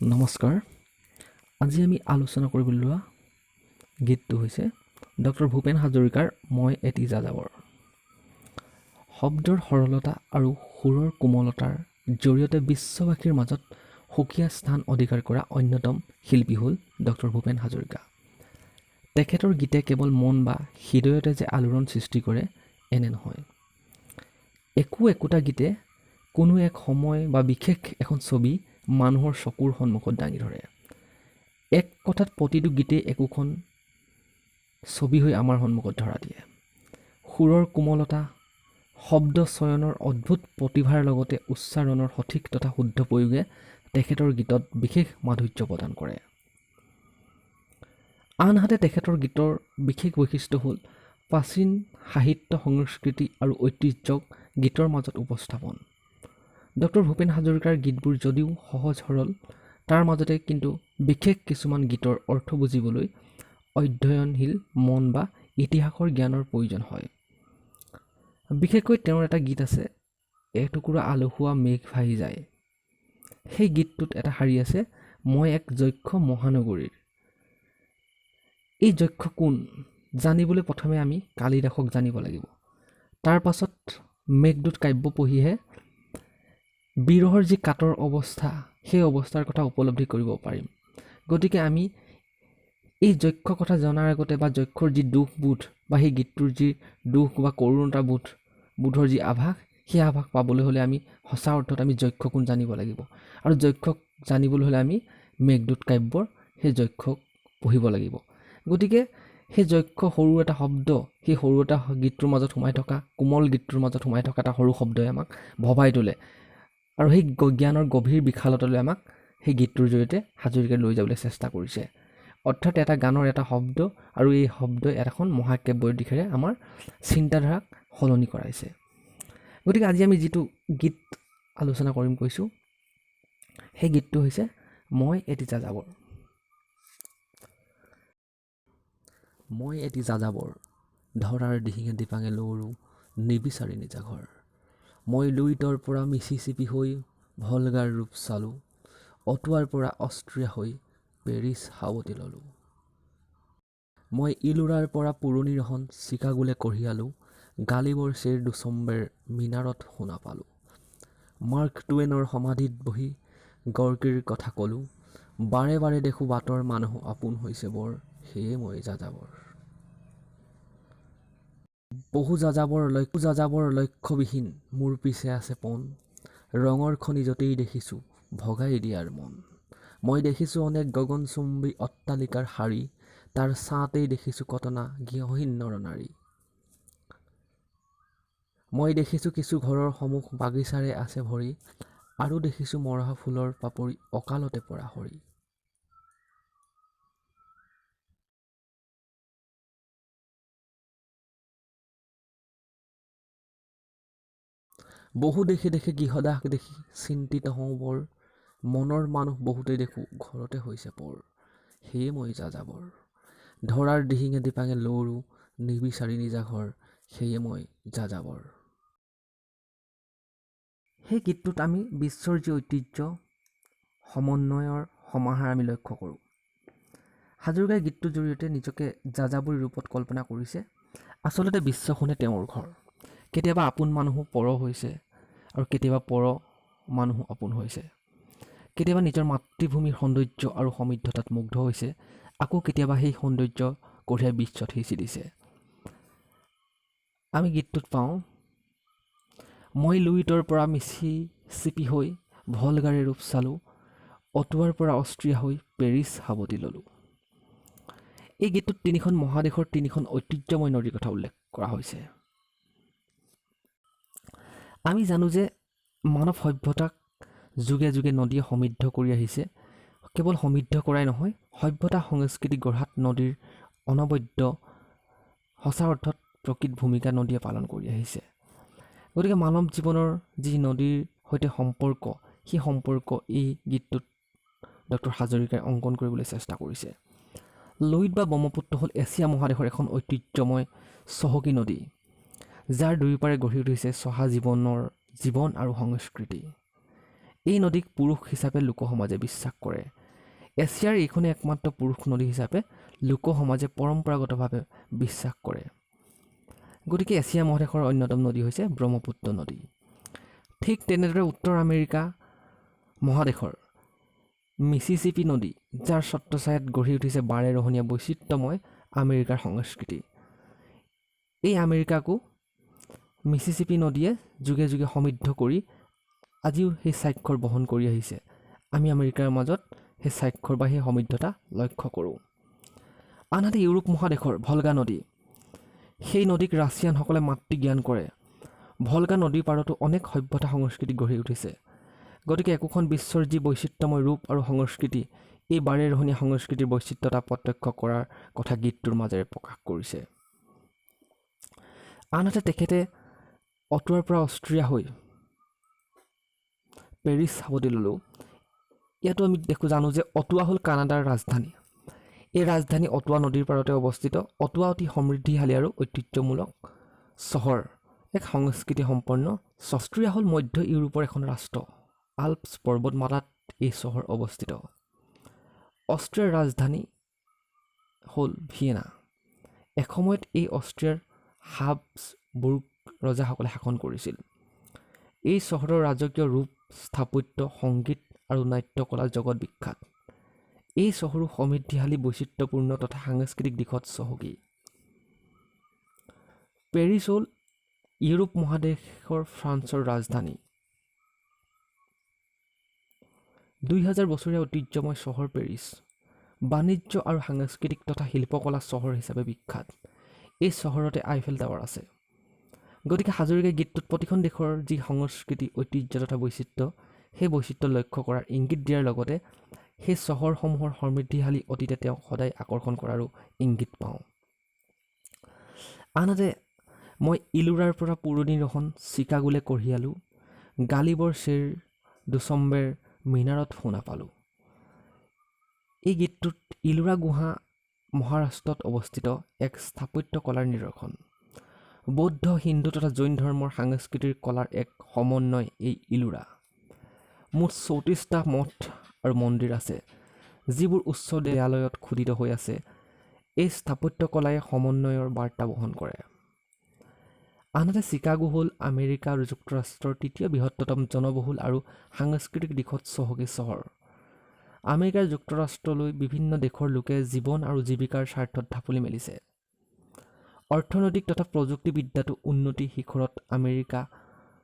নমস্কাৰ। আজি আমি আলোচনা কৰিবলৈ লোৱা গীতটো হৈছে ডক্টৰ ভূপেন হাজৰিকাৰ মই এটি যাযাবৰ। শব্দৰ সৰলতা আৰু সুৰৰ কোমলতাৰ জৰিয়তে বিশ্ববাসীৰ মাজত সুকীয়া স্থান অধিকাৰ কৰা অন্যতম শিল্পী হ'ল ডক্টৰ ভূপেন হাজৰিকা। তেখেতৰ গীতে কেৱল মন বা হৃদয়তে যে আলোড়ন সৃষ্টি কৰে এনে নহয়। একোটা গীতে কোনো এক সময় বা বিশেষ এখন ছবি মানুহৰ চকুৰ সন্মুখত দাঙি ধৰে। এক কথাত প্ৰতিটো গীতেই একোখন ছবি হৈ আমাৰ সন্মুখত ধৰা দিয়ে। সুৰৰ কোমলতা, শব্দ চয়নৰ অদ্ভুত প্ৰতিভাৰ লগতে উচ্চাৰণৰ সঠিক তথা শুদ্ধ প্ৰয়োগে তেখেতৰ গীতত বিশেষ মাধুৰ্য প্ৰদান কৰে। আনহাতে তেখেতৰ গীতৰ বিশেষ বৈশিষ্ট্য হ'ল প্ৰাচীন সাহিত্য, সংস্কৃতি আৰু ঐতিহ্যক গীতৰ মাজত উপস্থাপন। ডক্টৰ ভূপেন হাজৰিকাৰ গীতবোৰ যদিও সহজ সৰল, তাৰ মাজতে কিন্তু বিশেষ কিছুমান গীতৰ অৰ্থ বুজিবলৈ অধ্যয়নশীল মন বা ইতিহাসৰ জ্ঞানৰ প্ৰয়োজন হয়। বিশেষকৈ তেওঁৰ এটা গীত আছে, এটুকুৰা আলসুৱা মেঘ ভাহি যায়। সেই গীতটোত এটা শাৰী আছে, মই এক যক্ষ মহানগৰীৰ। এই যক্ষ কোন জানিবলৈ প্ৰথমে আমি কালিদাসক জানিব লাগিব। তাৰ পাছত মেঘদূত কাব্য পঢ়িহে বিৰহৰ যি কাতৰ অৱস্থা, সেই অৱস্থাৰ কথা উপলব্ধি কৰিব পাৰিম। গতিকে আমি এই যক্ষ কথা জনাৰ আগতে বা যক্ষৰ যি দুখবোধ বা সেই গীতটোৰ যি দুখ বা কৰোণতা বোধৰ যি আভাস, সেই আভাস পাবলৈ হ'লে আমি সঁচা অৰ্থত আমি যক্ষ কোন জানিব লাগিব। আৰু যক্ষক জানিবলৈ হ'লে আমি মেঘদূত কাব্যৰ সেই যক্ষক পঢ়িব লাগিব। গতিকে সেই যক্ষ সৰু এটা শব্দ, সেই সৰু এটা গীতটোৰ মাজত সোমাই থকা, কোমল গীতটোৰ মাজত সোমাই থকা এটা সৰু শব্দই আমাক ভবাই তোলে। আৰু সেই জ্ঞানৰ গভীৰ বিশালতালৈ আমাক সেই গীতটোৰ জৰিয়তে হাজৰিকাই লৈ যাবলৈ চেষ্টা কৰিছে। অৰ্থাৎ এটা গানৰ এটা শব্দ আৰু এই শব্দই এখন মহাকাব্যৰ দিশেৰে আমাৰ চিন্তাধাৰাক সলনি কৰাইছে। গতিকে আজি আমি যিটো গীত আলোচনা কৰিম কৈছোঁ, সেই গীতটো হৈছে মই এটি যাযাবৰ। মই এটি যাযাবৰ, ধৰাৰ দিহিঙে দিপাঙে লৰো, নিবিচাৰি নিজা ঘৰ। মই লুইতৰ পৰা মিচিচিপি হৈ ভলগাৰ ৰূপ চালোঁ, অটোৱাৰ পৰা অষ্ট্ৰিয়া হৈ পেৰিছ সাৱটি ল'লোঁ। মই ইলোৰাৰ পৰা পুৰণি ৰহন চিকাগোলে কঢ়িয়ালোঁ, গালিবৰ চেৰ দুচম্বেৰ মিনাৰত শুনা পালোঁ। মাৰ্ক টুৱেইনৰ সমাধিত বহি গৰ্কিৰ কথা ক'লোঁ, বাৰে বাৰে দেখোঁ বাটৰ মানুহ আপোন হৈছে বৰ, সেয়ে মই যাযাবৰ। বহু যাযাবৰ লক্ষ্যবিহীন মোৰ পিছে আছে পণ, ৰঙৰ খনি য'তেই দেখিছোঁ ভগাই দিয়াৰ মন। মই দেখিছোঁ অনেক গগনচুম্বী অট্টালিকাৰ শাৰী, তাৰ ছাঁতেই দেখিছোঁ কটনা গৃহহীন নৰনাৰী। মই দেখিছোঁ কিছু ঘৰৰ সন্মুখ বাগিচাৰে আছে ভৰি, আৰু দেখিছোঁ মৰহা ফুলৰ পাপৰি অকালতে পৰা সৰি। বহু দেশে দেশে গৃহদাস দেখি চিন্তিত হওঁ বৰ, মনৰ মানুহ বহুতেই দেখোঁ ঘৰতে হৈছে পৰ, সেয়ে মই যাযাবৰ। ধৰাৰ দিহিঙে দিপাঙে লৰো, নিবিচাৰি নিজা ঘৰ, সেয়ে মই যাযাবৰ। সেই গীতটোত আমি বিশ্বৰ যি ঐতিহ্য সমন্বয়ৰ সমাহাৰ আমি লক্ষ্য কৰোঁ। হাজৰিকাই গীতটোৰ জৰিয়তে নিজকে যাযাবৰী ৰূপত কল্পনা কৰিছে। আচলতে বিশ্বখনে তেওঁৰ ঘৰ। কেতিয়াবা আপোন মানুহো পৰ হৈছে আৰু কেতিয়াবা পৰ মানুহো আপোন হৈছে। কেতিয়াবা নিজৰ মাতৃভূমিৰ সৌন্দৰ্য আৰু সমৃদ্ধতাত মুগ্ধ হৈছে, আকৌ কেতিয়াবা সেই সৌন্দৰ্য কঢ়িয়াই বিশ্বত সিঁচি দিছে। আমি গীতটোত পাওঁ, মই লুইতৰ পৰা মিচিচিপি হৈ ভলগাৰে ৰূপ চালোঁ, অটোৱাৰ পৰা অষ্ট্ৰিয়া হৈ পেৰিছ সাৱটি ল'লোঁ। এই গীতটোত তিনিখন মহাদেশৰ তিনিখন ঐতিহ্যময় নদীৰ কথা উল্লেখ কৰা হৈছে। আমি জানো যে মানৱ সভ্যতাক যুগে যুগে নদীয়ে সমৃদ্ধ কৰি আহিছে। কেৱল সমৃদ্ধ কৰাই নহয়, সভ্যতা সংস্কৃতি গঢ়াত নদীৰ অনবদ্য সঁচা অৰ্থত প্ৰকৃত ভূমিকা নদীয়ে পালন কৰি আহিছে। গতিকে মানৱ জীৱনৰ যি নদীৰ সৈতে সম্পৰ্ক, সেই সম্পৰ্ক এই গীতটোত ডক্টৰ হাজৰিকাই অংকন কৰিবলৈ চেষ্টা কৰিছে। লুইত বা ব্ৰহ্মপুত্ৰ হ'ল এছিয়া মহাদেশৰ এখন ঐতিহ্যময় চহকী নদী, যাৰ দুয়োপাৰে গঢ়ি উঠিছে চহা জীৱন আৰু সংস্কৃতি। এই নদীক পুৰুষ হিচাপে লোকসমাজে বিশ্বাস কৰে। এছিয়াৰ এইখনেই একমাত্ৰ পুৰুষ নদী হিচাপে লোকসমাজে পৰম্পৰাগতভাৱে বিশ্বাস কৰে। গতিকে এছিয়া মহাদেশৰ অন্যতম নদী হৈছে ব্ৰহ্মপুত্ৰ নদী। ঠিক তেনেদৰে উত্তৰ আমেৰিকা মহাদেশৰ মিছিছিপি নদী, যাৰ ছত্ৰছায়াত গঢ়ি উঠিছে বাৰেৰহণীয়া বৈচিত্ৰ্যময় আমেৰিকাৰ সংস্কৃতি। এই আমেৰিকাকো মিছিছিপি নদীয়ে যুগে যুগে সমৃদ্ধ কৰি আজিও সেই স্বাক্ষৰ বহন কৰি আহিছে। আমি আমেৰিকাৰ মাজত সেই স্বাক্ষৰ বা সেই সমৃদ্ধতা লক্ষ্য কৰোঁ। আনহাতে ইউৰোপ মহাদেশৰ ভলগা নদী, সেই নদীক ৰাছিয়ানসকলে মাতৃ জ্ঞান কৰে। ভলগা নদীৰ পাৰতো অনেক সভ্যতা সংস্কৃতি গঢ়ি উঠিছে। গতিকে একোখন বিশ্বৰ যি বৈচিত্ৰ্যময় ৰূপ আৰু সংস্কৃতি, এই বাৰেৰহণীয়া সংস্কৃতিৰ বৈচিত্ৰতা প্ৰত্যক্ষ কৰাৰ কথা গীতটোৰ মাজেৰে প্ৰকাশ কৰিছে। আনহাতে তেখেতে অটোৱাৰ পৰা অষ্ট্ৰিয়া হৈ পেৰিছ চাবলৈ ল'লোঁ। ইয়াতো আমি জানো যে অটোৱা হ'ল কানাডাৰ ৰাজধানী। এই ৰাজধানী অটোৱা নদীৰ পাৰতে অৱস্থিত। অটোৱা অতি সমৃদ্ধিশালী আৰু ঐতিহ্যমূলক চহৰ, এক সংস্কৃতি সম্পন্ন। অষ্ট্ৰিয়া হ'ল মধ্য ইউৰোপৰ এখন ৰাষ্ট্ৰ। আল্পছ পৰ্বতমালাত এই চহৰ অৱস্থিত। অষ্ট্ৰিয়াৰ ৰাজধানী হ'ল ভিয়েনা। এসময়ত এই অষ্ট্ৰিয়াৰ হাবছবুৰ্গ ৰজাসকলে শাসন কৰিছিল। এই চহৰৰ ৰাজকীয় ৰূপ, স্থাপত্য, সংগীত আৰু নাট্যকলা জগত বিখ্যাত। এই চহৰো সমৃদ্ধিশালী, বৈচিত্ৰ্যপূৰ্ণ তথা সাংস্কৃতিক দিশত চহকী। পেৰিছ হ'ল ইউৰোপ মহাদেশৰ ফ্ৰান্সৰ ৰাজধানী। 2000 বছৰীয়া ঐতিহ্যময় চহৰ পেৰিছ বাণিজ্য আৰু সাংস্কৃতিক তথা শিল্পকলা চহৰ হিচাপে বিখ্যাত। এই চহৰতে আইফেল টাৱাৰ আছে। গতিকে হাজৰিকাই গীতটোত প্ৰতিখন দেশৰ যি সংস্কৃতি, ঐতিহ্য তথা বৈচিত্ৰ্য, সেই বৈচিত্ৰ্য লক্ষ্য কৰাৰ ইংগিত দিয়াৰ লগতে সেই চহৰসমূহৰ সমৃদ্ধিশালী অতীতে তেওঁক সদায় আকৰ্ষণ কৰাৰো ইংগিত পাওঁ। আনহাতে মই ইলোৰাৰ পৰা পুৰণি ৰহন চিকাগোলে কঢ়িয়ালোঁ, গালিবৰ শ্বেৰ দুচম্বেৰ মিনাৰত শুনা পালোঁ। এই গীতটোত ইলোৰা গুহা মহাৰাষ্ট্ৰত অৱস্থিত এক স্থাপত্য কলাৰ নিদৰ্শন। বৌদ্ধ, হিন্দু তথা জৈন ধৰ্মৰ সাংস্কৃতিৰ কলাৰ এক সমন্বয় এই ইলোৰা। মুঠ 34টা মঠ আৰু মন্দিৰ আছে, যিবোৰ উচ্চ দেৱালয়ত খোদিত হৈ আছে। এই স্থাপত্য কলাই সমন্বয়ৰ বাৰ্তা বহন কৰে। আনহাতে চিকাগো হ'ল আমেৰিকা যুক্তৰাষ্ট্ৰৰ তৃতীয় বৃহত্তম জনবহুল আৰু সাংস্কৃতিক দিশত চহকী চহৰ। আমেৰিকা যুক্তৰাষ্ট্ৰলৈ বিভিন্ন দেশৰ লোকে জীৱন আৰু জীৱিকাৰ স্বাৰ্থত ঢাপলি মেলিছে। অৰ্থনৈতিক তথা প্ৰযুক্তিবিদ্যাতো উন্নতি শিখৰত আমেৰিকা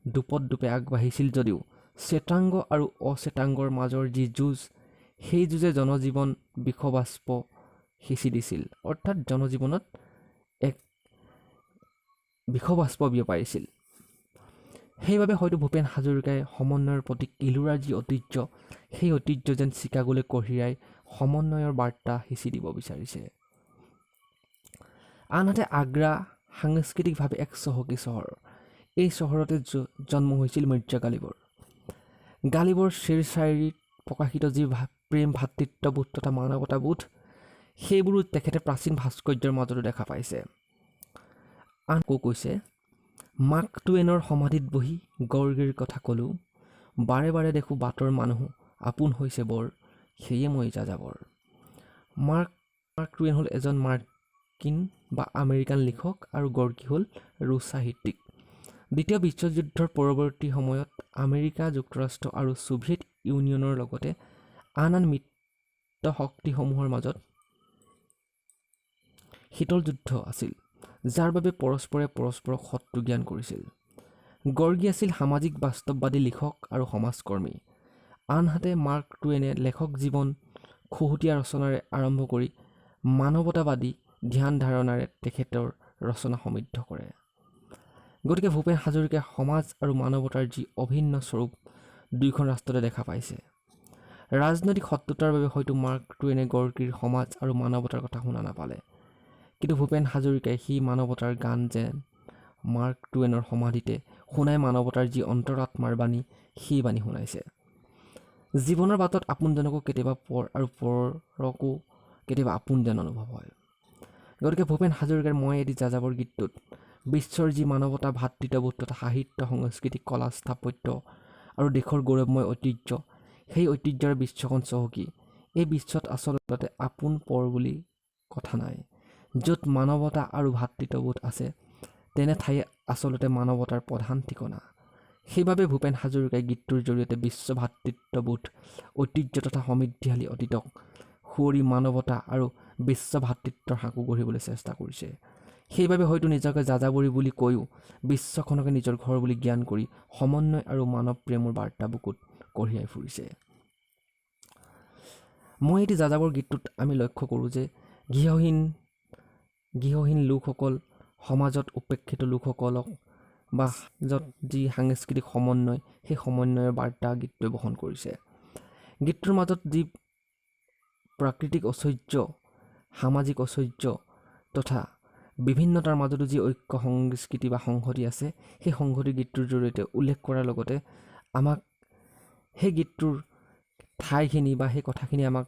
দোপতদোপে আগবাঢ়িছিল যদিও শ্বেতাংগ আৰু অশ্বেতাংগৰ মাজৰ যি যুঁজ, সেই যুঁজে জনজীৱন বিষবাষ্প সিঁচি দিছিল। অৰ্থাৎ জনজীৱনত এক বিষবাষ্প বিয়পাইছিল। সেইবাবে হয়তো ভূপেন হাজৰিকাই সমন্বয়ৰ প্ৰতীক ইলোৰাৰ যি ঐতিহ্য, সেই ঐতিহ্য যেন চিকাগোলৈ কঢ়িয়াই সমন্বয়ৰ বাৰ্তা সিঁচি দিব বিচাৰিছে। আনহাতে আগ্ৰা সাংস্কৃতিকভাৱে এক চহকী চহৰ। এই চহৰতে জন্ম হৈছিল মিৰ্জা গালিবৰ। গালিবৰ শ্বেৰ শায়েৰীত প্ৰকাশিত যি প্ৰেম, ভাতৃত্ববোধ তথা মানৱতাবোধ, সেইবোৰো তেখেতে প্ৰাচীন ভাস্কৰ্যৰ মাজতো দেখা পাইছে। আনকো কৈছে, মাৰ্ক টুৱেইনৰ সমাধিত বহি গৰ্গীৰ কথা ক'লোঁ, বাৰে বাৰে দেখোঁ বাটৰ মানুহ আপোন হৈছে বৰ, সেয়ে মই যাযাবৰ। মাৰ্ক টুৱেইন হ'ল এজন মাৰ্কিন বা আমেৰিকান লিখক আৰু গৰ্গী হ'ল ৰুছ সাহিত্যিক। দ্বিতীয় বিশ্বযুদ্ধৰ পৰৱৰ্তী সময়ত আমেৰিকা যুক্তৰাষ্ট্ৰ আৰু ছোভিয়েট ইউনিয়নৰ লগতে আন মিত্ৰ শক্তিসমূহৰ মাজত শীতল যুদ্ধ আছিল, যাৰ বাবে পৰস্পৰে পৰস্পৰক শত্ৰু জ্ঞান কৰিছিল। গৰ্গী আছিল সামাজিক বাস্তৱবাদী লিখক আৰু সমাজকৰ্মী। আনহাতে মাৰ্ক টুৱেইনে লেখক জীৱন খুহুতীয়া ৰচনাৰে আৰম্ভ কৰি মানৱতাবাদী ধ্যান ধাৰণাৰে তেখেতৰ ৰচনা সমৃদ্ধ কৰে। গতিকে ভূপেন হাজৰিকাই সমাজ আৰু মানৱতাৰ যি অভিন্ন স্বৰূপ দুয়োখন ৰাষ্ট্ৰতে দেখা পাইছে। ৰাজনৈতিক শত্ৰুতাৰ বাবে হয়তো মাৰ্ক টুৱেইনে গৰ্গীৰ সমাজ আৰু মানৱতাৰ কথা শুনা নাপালে, কিন্তু ভূপেন হাজৰিকাই সেই মানৱতাৰ গান যেন মাৰ্ক টুৱেইনৰ সমাধিতে শুনাই মানৱতাৰ যি অন্তৰাত্মাৰ বাণী, সেই বাণী শুনাইছে। জীৱনৰ বাটত আপোনজনকো কেতিয়াবা পৰ আৰু পৰকো কেতিয়াবা আপোন যেন অনুভৱ হয়। গতিকে ভূপেন হাজৰিকাৰ মই এটি যাযাবৰ গীতটোত বিশ্বৰ যি মানৱতা, ভাতৃত্ববোধ তথা সাহিত্য, সংস্কৃতি, কলা, স্থাপত্য আৰু দেশৰ গৌৰৱময় ঐতিহ্য, সেই ঐতিহ্যৰ বিশ্বখন চহকী। এই বিশ্বত আচলতে আপোন পৰ বুলি কথা নাই। য'ত মানৱতা আৰু ভাতৃত্ববোধ আছে, তেনে ঠাই আচলতে মানৱতাৰ প্ৰধান ঠিকনা। সেইবাবে ভূপেন হাজৰিকাই গীতটোৰ জৰিয়তে বিশ্ব ভাতৃত্ববোধ, ঐতিহ্য তথা সমৃদ্ধিশালী অতীতক সুঁৱৰি মানৱতা আৰু বিশ্ব ভাতৃত্বৰ সাঁকো গঢ়িবলৈ চেষ্টা কৰিছে। সেইবাবে হয়তো নিজকে যাযাবৰী বুলি কৈও বিশ্বখনকে নিজৰ ঘৰ বুলি জ্ঞান কৰি সমন্বয় আৰু মানৱ প্ৰেমৰ বাৰ্তা বুকুত কঢ়িয়াই ফুৰিছে। মই এটি যাযাবৰ গীতটোত আমি লক্ষ্য কৰোঁ যে গৃহহীন লোকসকল, সমাজত উপেক্ষিত লোকসকলক বা য'ত যি সাংস্কৃতিক সমন্বয়, সেই সমন্বয়ৰ বাৰ্তা গীতটোৱে বহন কৰিছে। গীতটোৰ মাজত যি প্ৰাকৃতিক ঐশ্বৰ্য, সামাজিক ঐশ্বৰ্য তথা বিভিন্নতাৰ মাজতো যি ঐক্য সংস্কৃতি বা সংহতি আছে, সেই সংহতি গীতটোৰ জৰিয়তে উল্লেখ কৰাৰ লগতে আমাক সেই গীতটোৰ ঠাইখিনি বা সেই কথাখিনি আমাক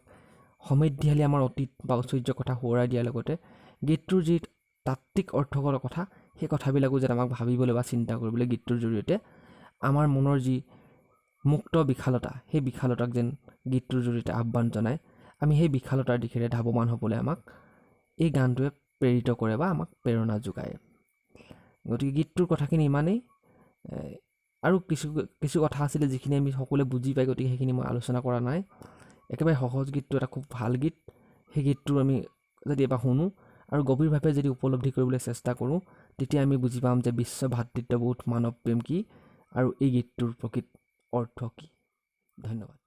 সমৃদ্ধিশালী আমাৰ অতীত বা ঐশ্বৰ্যৰ কথা সোঁৱৰাই দিয়াৰ লগতে গীতটোৰ যি তাত্ত্বিক অৰ্থগত কথা, সেই কথাবিলাকো যেন আমাক ভাবিবলৈ বা চিন্তা কৰিবলৈ গীতটোৰ জৰিয়তে আমাৰ মনৰ যি মুক্ত বিশালতা, সেই বিশালতাক যেন গীতটোৰ জৰিয়তে আহ্বান জনায়। আমি সেই বিশালতাৰ দিশেৰে ধাৱমান হ'বলৈ আমাক এই গানটোৱে প্ৰেৰিত কৰে বা আমাক প্ৰেৰণা যোগায়। গতিকে গীতটোৰ কথাখিনি ইমানেই। আৰু কিছু কথা আছিলে যিখিনি আমি সকলোৱে বুজি পায়, গতিকে সেইখিনি মই আলোচনা কৰা নাই। একেবাৰে সহজ গীতটো, এটা খুব ভাল গীত। সেই গীতটো আমি যদি এবাৰ শুনো আৰু গভীৰভাৱে যদি উপলব্ধি কৰিবলৈ চেষ্টা কৰোঁ, তেতিয়া আমি বুজি পাম যে বিশ্ব ভাতৃত্ববোধ, মানৱ প্ৰেম কি আৰু এই গীতটোৰ প্ৰকৃত অৰ্থ কি। ধন্যবাদ।